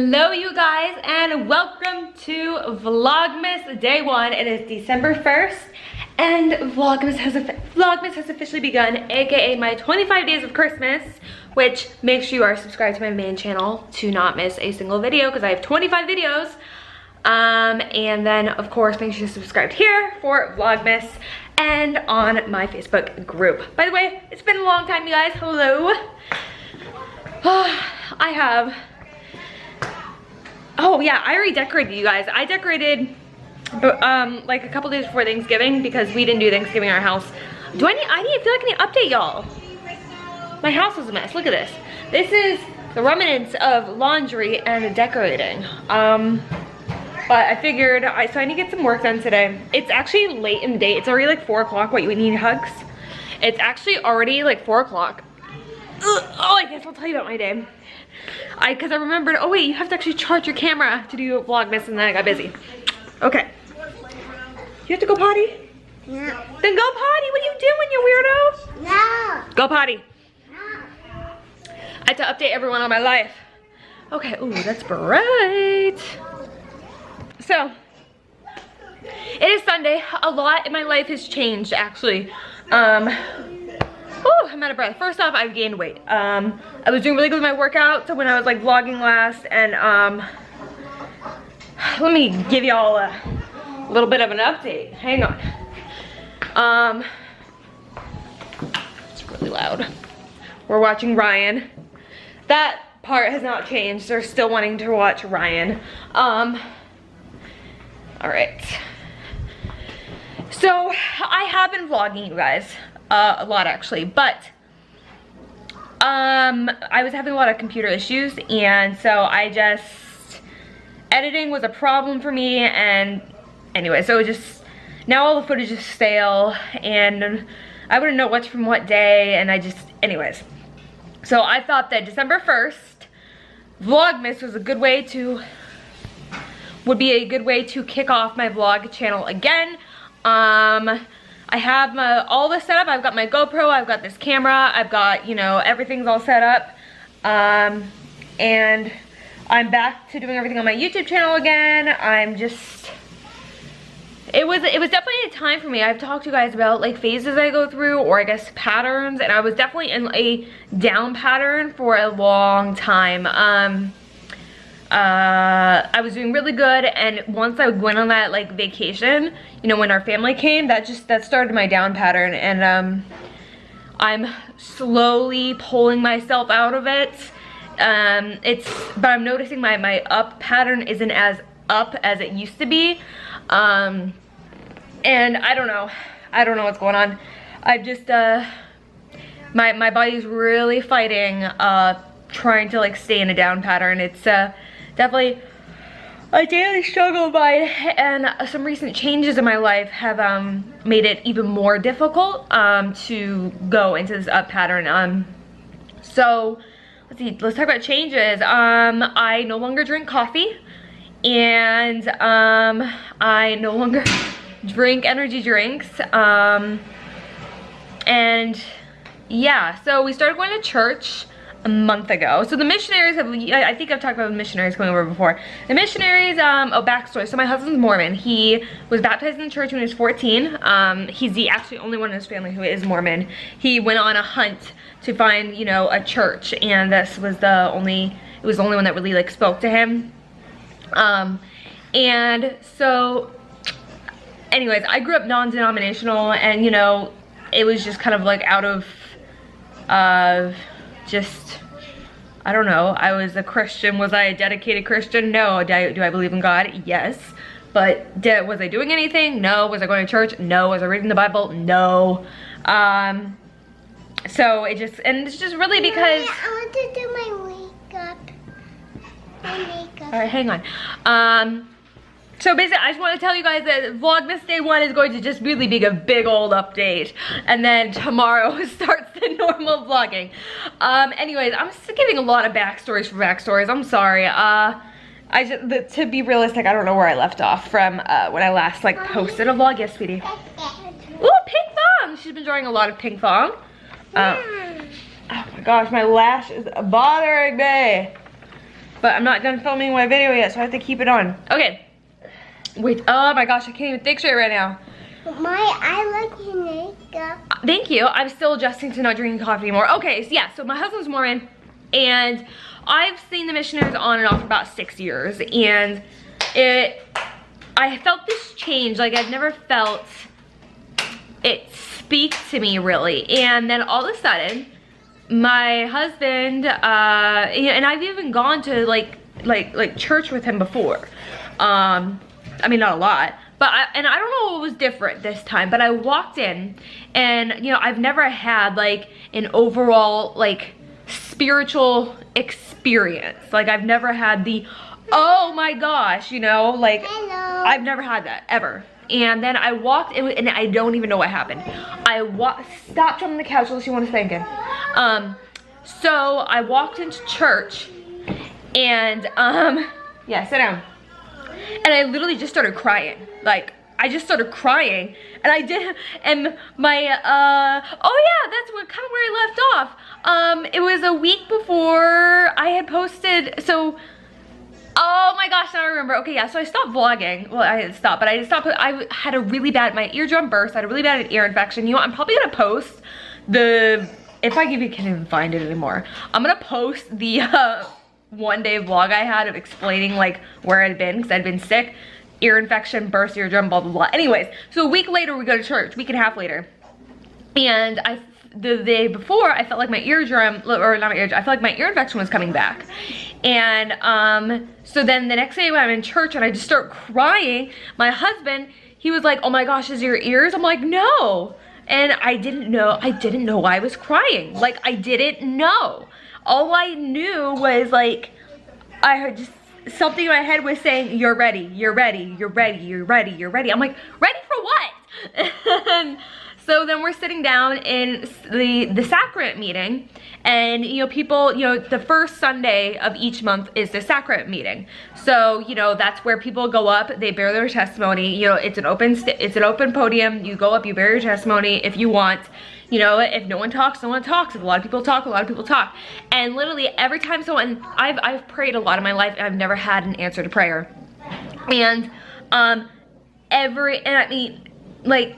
Hello you guys, and welcome to Vlogmas day 1. It is December 1st and Vlogmas has officially begun, aka my 25 days of Christmas, which make sure you are subscribed to my main channel to not miss a single video because I have 25 videos. And then of course make sure you're subscribed here for Vlogmas and on my Facebook group. By the way, it's been a long time, you guys. Hello. Oh yeah, I already decorated, you guys. I decorated like a couple days before Thanksgiving because we didn't do Thanksgiving in our house. I feel like I need to update y'all. My house is a mess. Look at this. This is the remnants of laundry and decorating. But I figured, so I need to get some work done today. It's actually late in the day. It's already like 4 o'clock. What, you need hugs? It's actually already like 4 o'clock. Oh, I guess I'll tell you about my day. Because I remembered, oh wait, you have to actually charge your camera to do Vlogmas, and then I got busy. Okay. You have to go potty? No. Then go potty. What are you doing, you weirdo? No. Go potty. No. I have to update everyone on my life. Okay, ooh, that's bright. So, it is Sunday. A lot in my life has changed, actually. Oh, I'm out of breath. First off, I've gained weight. I was doing really good with my workouts when I was like vlogging last, and let me give y'all a little bit of an update. Hang on. It's really loud. We're watching Ryan. That part has not changed. They're still wanting to watch Ryan. All right. So I have been vlogging, you guys. A lot actually, but I was having a lot of computer issues, and so editing was a problem for me, and anyway, so now all the footage is stale and I wouldn't know what's from what day, and anyways, so I thought that December 1st Vlogmas would be a good way to kick off my vlog channel again. I have all this set up. I've got my GoPro, I've got this camera, I've got, everything's all set up. And I'm back to doing everything on my YouTube channel again. It was definitely a time for me. I've talked to you guys about like phases I go through, or I guess patterns, and I was definitely in a down pattern for a long time. I was doing really good, and once I went on that like vacation, when our family came, that started my down pattern, and I'm slowly pulling myself out of it. But I'm noticing my up pattern isn't as up as it used to be, and I don't know what's going on. I've just my body's really fighting trying to like stay in a down pattern. It's definitely a daily struggle of mine, and some recent changes in my life have made it even more difficult to go into this up pattern. So let's talk about changes. I no longer drink coffee, and I no longer drink energy drinks, and yeah, so we started going to church a month ago. So the missionaries I think I've talked about the missionaries coming over before. The missionaries, backstory. So my husband's Mormon. He was baptized in the church when he was 14. He's the actually only one in his family who is Mormon. He went on a hunt to find, a church, and this was the only one that really like spoke to him. And so anyways, I grew up non-denominational, and it was just kind of like out of I don't know, I was a Christian. Was I a dedicated Christian? No. Do I believe in God? Yes. But was I doing anything? No. Was I going to church? No. Was I reading the Bible? No. So it's just really because I want to do my makeup. Alright, hang on. So basically, I just want to tell you guys that Vlogmas day 1 is going to just really be a big old update, and then tomorrow starts the normal vlogging. Anyways, I'm just giving a lot of backstories for backstories. I'm sorry. To be realistic, I don't know where I left off from when I last like posted a vlog. Yes, sweetie. Ooh, pink thong. She's been drawing a lot of pink thong. Oh my gosh, my lash is bothering me. But I'm not done filming my video yet, so I have to keep it on. Okay. Wait, oh my gosh, I can't even think straight right now. I like your makeup. Thank you. I'm still adjusting to not drinking coffee anymore. Okay, so yeah, so my husband's Mormon, and I've seen the missionaries on and off for about 6 years, and I felt this change, like I've never felt it speak to me really. And then all of a sudden, my husband, and I've even gone to like church with him before. I mean, not a lot. But I don't know what was different this time, but I walked in and, you know, I've never had like an overall like spiritual experience. Like I've never had the, oh my gosh, you know, like Hello. I've never had that ever. And then I walked in and I don't even know what happened. Stop jumping on the couch unless you want to spank it. So I walked into church and, yeah, sit down. And I literally just started crying. Like, I just started crying. And I did, and my, oh yeah, that's what kind of where I left off. It was a week before I had posted, so, oh my gosh, now I remember. Okay, yeah, so I stopped vlogging. Well, I didn't stop, but I stopped. I had a really bad, my eardrum burst. I had a really bad ear infection. You know what, I'm probably gonna post if I can't even find it anymore. I'm gonna post the, one-day vlog I had of explaining like where I'd been, because I'd been sick, ear infection, burst eardrum, blah blah blah. Anyways, so a week later we go to church, week and a half later, and the day before I felt like my eardrum, or not my eardrum, I felt like my ear infection was coming back. And so then the next day when I'm in church and I just start crying, my husband, he was like, oh my gosh, is your ears? I'm like, no. And I didn't know why I was crying. Like, I didn't know. All I knew was like, I heard just something in my head was saying, you're ready, you're ready, you're ready, you're ready, you're ready. I'm like, ready for what? And so then we're sitting down in the sacrament meeting, and you know, people, you know, the first Sunday of each month is the sacrament meeting. So, you know, that's where people go up, they bear their testimony. You know, it's an open podium. You go up, you bear your testimony if you want. You know, if no one talks, no one talks. If a lot of people talk, a lot of people talk. And literally every time someone, I've prayed a lot in my life, and I've never had an answer to prayer. And and I mean, like,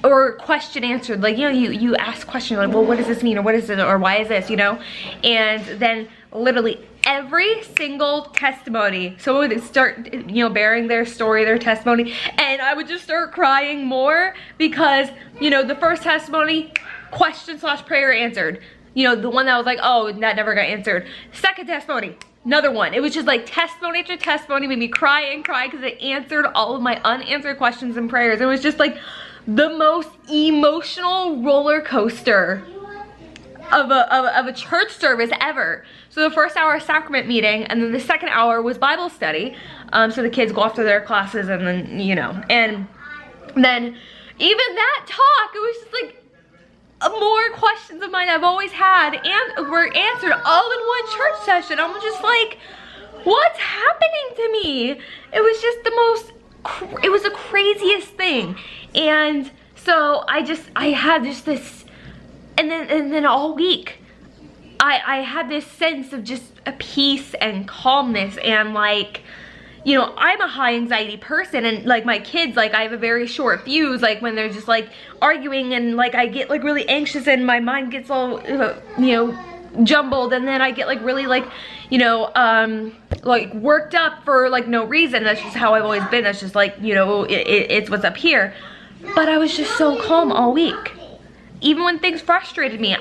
or question answered, like, you know, you ask questions like, well, what does this mean, or what is it, or why is this, you know? And then literally every single testimony, someone would start, you know, bearing their story, their testimony, and I would just start crying more because, you know, the first testimony, question/prayer answered. You know, the one that was like, oh, that never got answered. Second testimony, another one. It was just like testimony after testimony, made me cry and cry because it answered all of my unanswered questions and prayers. It was just like the most emotional roller coaster of a church service ever. So the first hour sacrament meeting, and then the second hour was Bible study. So the kids go off to their classes, and then, you know, and then even that talk, it was just like more questions of mine I've always had and were answered all in one church session. I'm just like, what's happening to me? It was just the most, it was the craziest thing. And so I had just this, and then all week, I had this sense of just a peace and calmness, and like, you know, I'm a high anxiety person, and like my kids, like I have a very short fuse, like when they're just like arguing, and like I get like really anxious and my mind gets all, you know, jumbled, and then I get like really like, you know, like worked up for like no reason. That's just how I've always been. That's just like, you know, it's what's up here. But I was just so calm all week. Even when things frustrated me,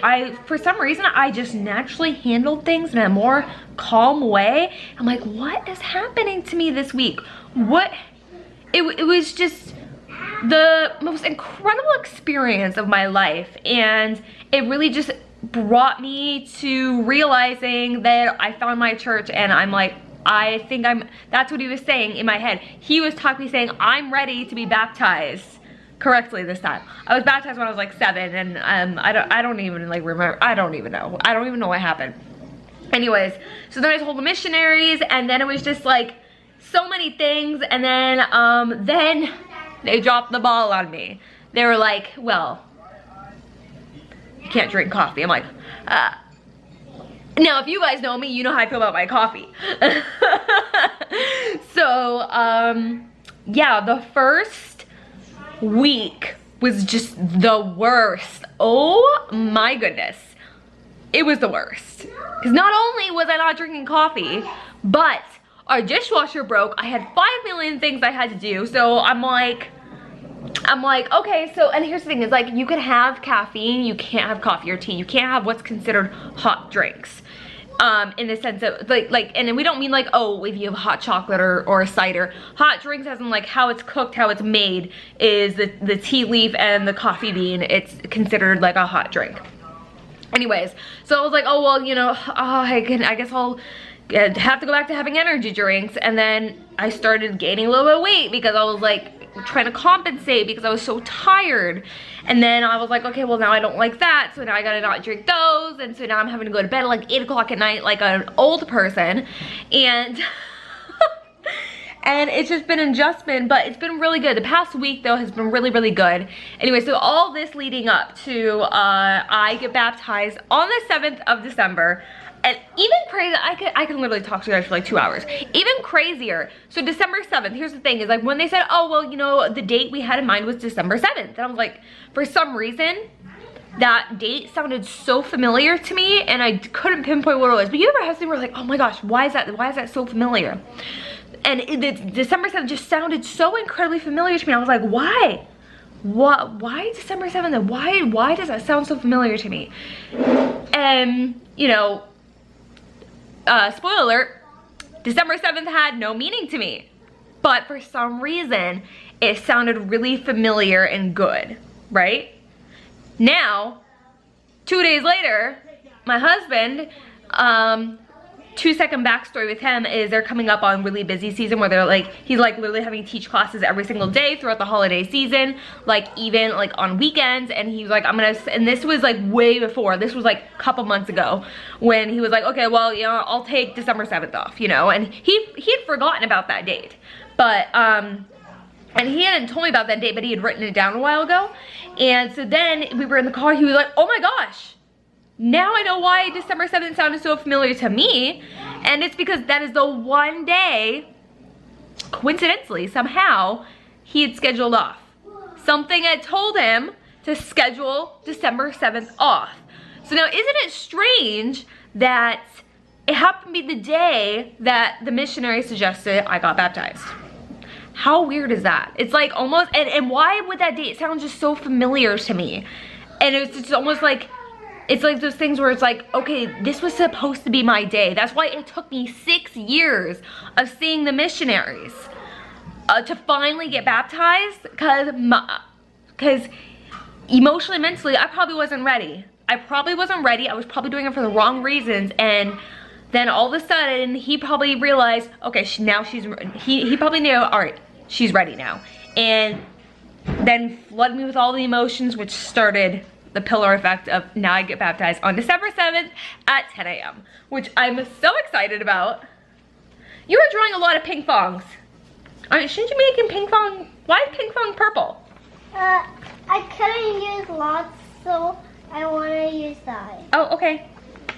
for some reason, I just naturally handled things in a more calm way. I'm like, what is happening to me this week? It was just the most incredible experience of my life. And it really just brought me to realizing that I found my church, and I'm like, I think that's what he was saying in my head. He was talking, saying, I'm ready to be baptized correctly this time. I was baptized when I was like 7, and I don't even like remember. I don't even know what happened. Anyways, so then I told the missionaries, and then it was just like so many things, and then they dropped the ball on me. They were like, well, you can't drink coffee. I'm like, Now, if you guys know me, you know how I feel about my coffee. So, yeah, the first week was just the worst. Oh my goodness. It was the worst. Because not only was I not drinking coffee, but our dishwasher broke. I had 5 million things I had to do. So I'm like, okay, so, and here's the thing, is like, you can have caffeine, you can't have coffee or tea, you can't have what's considered hot drinks. In the sense of like, and then we don't mean like, oh, if you have hot chocolate or a cider. Hot drinks as in like how it's cooked, how it's made, is the tea leaf and the coffee bean. It's considered like a hot drink. Anyways, so I was like, oh, well, you know, I guess I'll have to go back to having energy drinks. And then I started gaining a little bit of weight because I was like trying to compensate because I was so tired. And then I was like, okay, well, now I don't like that, so now I gotta not drink those. And so now I'm having to go to bed at like 8 o'clock at night like an old person. And and it's just been an adjustment, but it's been really good. The past week though has been really, really good. Anyway, so all this leading up to I get baptized on the 7th of December. And even crazy, I can literally talk to you guys for like 2 hours. Even crazier, so December 7th, here's the thing, is like when they said, oh, well, you know, the date we had in mind was December 7th. And I was like, for some reason, that date sounded so familiar to me and I couldn't pinpoint what it was. But you ever have something where like, oh my gosh, why is that so familiar? And December 7th just sounded so incredibly familiar to me. I was like, why? Why December 7th? And why does that sound so familiar to me? And, you know, spoiler alert, December 7th had no meaning to me. But for some reason, it sounded really familiar and good, right? Now, 2 days later, my husband, 2-second backstory with him is they're coming up on really busy season where they're like, he's like literally having to teach classes every single day throughout the holiday season, like even like on weekends. And he was like, and this was like way before, this was like a couple months ago when he was like, okay, well, you know, I'll take December 7th off, you know, and he had forgotten about that date. But, and he hadn't told me about that date, but he had written it down a while ago. And so then we were in the car, he was like, oh my gosh, now I know why December 7th sounded so familiar to me. And it's because that is the one day, coincidentally, somehow, he had scheduled off. Something had told him to schedule December 7th off. So now, isn't it strange that it happened to be the day that the missionary suggested I got baptized? How weird is that? It's like almost, and why would that date sound just so familiar to me? And it's just almost like, it's like those things where it's like, okay, this was supposed to be my day. That's why it took me 6 years of seeing the missionaries to finally get baptized, because emotionally, mentally, I probably wasn't ready. I was probably doing it for the wrong reasons. And then all of a sudden, he probably realized, okay, he probably knew, all right, she's ready now. And then flooded me with all the emotions, which started the pillar effect of now I get baptized on December 7th at 10 a.m., which I'm so excited about. You were drawing a lot of ping fongs. Shouldn't you be making ping fong? Why is ping fong purple? I couldn't use lots, so I want to use that. Oh, okay.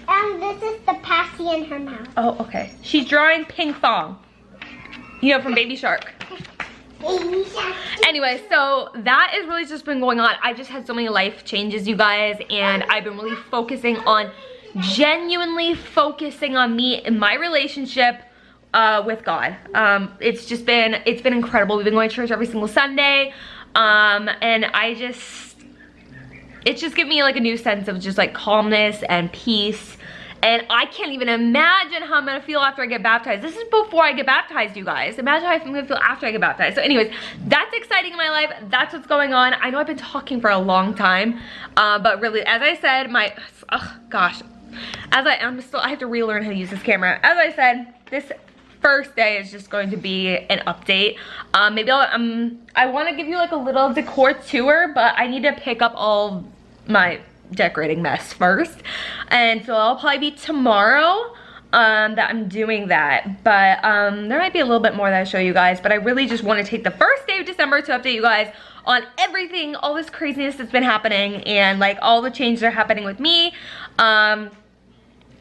And this is the passy in her mouth. Oh, okay. She's drawing ping fong. You know, from Baby Shark. Anyway, so that is really just been going on. I've just had so many life changes, you guys, and I've been really genuinely focusing on me and my relationship with God. It's been incredible. We've been going to church every single Sunday, and it's just given me like a new sense of just like calmness and peace. And I can't even imagine how I'm gonna feel after I get baptized. This is before I get baptized, you guys. Imagine how I'm gonna feel after I get baptized. So anyways, that's exciting in my life. That's what's going on. I know I've been talking for a long time, but really, as I said, I have to relearn how to use this camera. As I said, this first day is just going to be an update. Maybe I wanna give you like a little decor tour, but I need to pick up all my decorating mess first, and so I'll probably be tomorrow that I'm doing that. But there might be a little bit more that I show you guys, but I really just want to take the first day of December to update you guys on everything, all this craziness that's been happening, and like all the changes that are happening with me.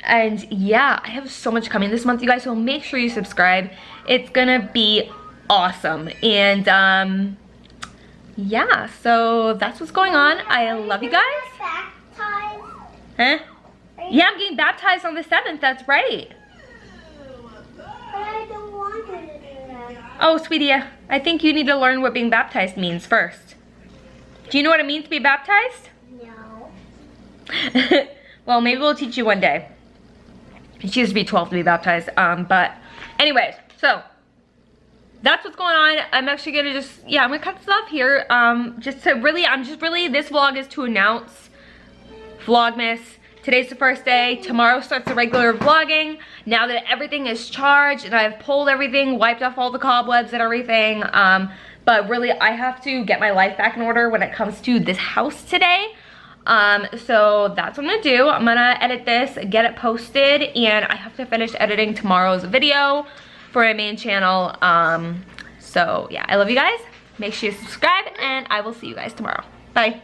And yeah, I have so much coming this month, you guys, so make sure you subscribe. It's gonna be awesome. And yeah, so that's what's going on. I love you guys. Baptized? Huh? Yeah, I'm getting baptized on the 7th, that's right. But I don't want her to do that. Oh, sweetie, I think you need to learn what being baptized means first. Do you know what it means to be baptized? No. Well, maybe we'll teach you one day. She has to be 12 to be baptized. But anyways, so that's what's going on. I'm actually gonna I'm gonna cut this off here. This vlog is to announce Vlogmas. Today's the first day. Tomorrow starts the regular vlogging. Now that everything is charged and I've pulled everything, wiped off all the cobwebs and everything. But really, I have to get my life back in order when it comes to this house today. So that's what I'm gonna do. I'm gonna edit this, get it posted, and I have to finish editing tomorrow's video for my main channel. So yeah, I love you guys. Make sure you subscribe, and I will see you guys tomorrow. Bye.